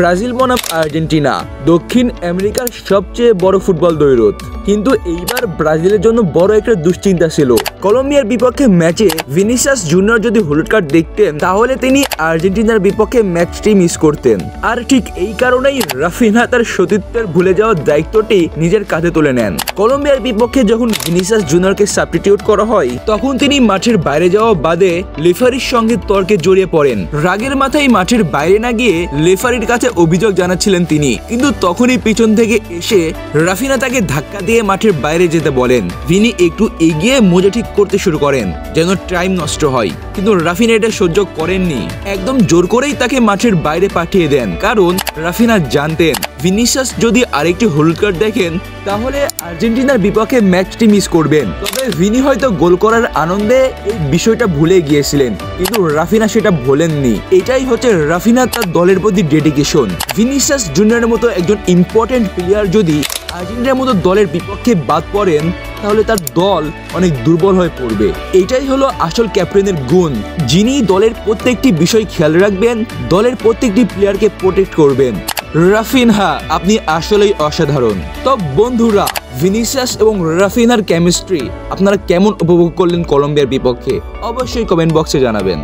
Brazil বনাম Argentina দক্ষিণ আমেরিকার সবচেয়ে বড় ফুটবল দ্বৈরথ। কিন্তু এইবার ব্রাজিলের জন্য বড় একটা দুশ্চিন্তা ছিল। কলম্বিয়ার বিপক্ষে ম্যাচে ভিনিসিয়াস জুনিয়র যদি হলুদ কার্ড দেখতেন তাহলে তিনি আর্জেন্টিনার বিপক্ষে ম্যাচটি মিস করতেন। আর ঠিক এই কারণেই রাফিনহা তার সতীর্থের ভুলে যাওয়ার দায়িত্বটি নিজের কাঁধে তুলে নেন। কলম্বিয়ার বিপক্ষে যখন ভিনিসিয়াস জুনিয়রকে সাবস্টিটিউট করা হয় তখন তিনি মাঠের বাইরে যাওয়া বাদে রেফারির সঙ্গে তর্কে জড়িয়ে পড়েন। রাগের মাথায় মাঠের বাইরে না গিয়ে রেফারির কাছে অভিযোগ জানাচ্ছিলেন তিনি, কিন্তু তখনই পিছন থেকে এসে রাফিনহা তাকে ধাক্কা দিয়ে মাঠের বাইরে যেতে বলেন। ভিনি একটু এগিয়ে মোজা ঠিক করতে শুরু করেন যেন টাইম নষ্ট হয়, কিন্তু রাফিনহা এটা সহ্য করেননি। একদম জোর করেই তাকে মাঠের বাইরে পাঠিয়ে দেন, কারণ রাফিনহা জানতেন ভিনিসিয়াস যদি আরেকটি হলুদ কার্ড দেখেন তাহলে আর্জেন্টিনার বিপক্ষে ম্যাচটি মিস করবেন। তবে ভিনি হয়তো গোল করার আনন্দে এই বিষয়টা ভুলে গিয়েছিলেন, কিন্তু রাফিনহা সেটা ভোলেননি। এটাই হচ্ছে রাফিনহা তার দলের প্রতি ডেডিকেশন। ভিনিসিয়াস জুনিয়রের মতো একজন ইম্পর্টেন্ট প্লেয়ার যদি আর্জেন্টিনার মতো দলের বিপক্ষে বাদ পড়েন তাহলে তার দল অনেক দুর্বল হয়ে পড়বে। এটাই হলো আসল ক্যাপ্টেনের গুণ, যিনি দলের প্রত্যেকটি বিষয় খেয়াল রাখবেন, দলের প্রত্যেকটি প্লেয়ারকে প্রোটেক্ট করবেন। রাফিনহা, আপনি আসলেই অসাধারণ। তো বন্ধুরা, ভিনিসিয়াস এবং রাফিনহার কেমিস্ট্রি আপনারা কেমন উপভোগ করলেন কলম্বিয়ার বিপক্ষে অবশ্যই কমেন্ট বক্সে জানাবেন।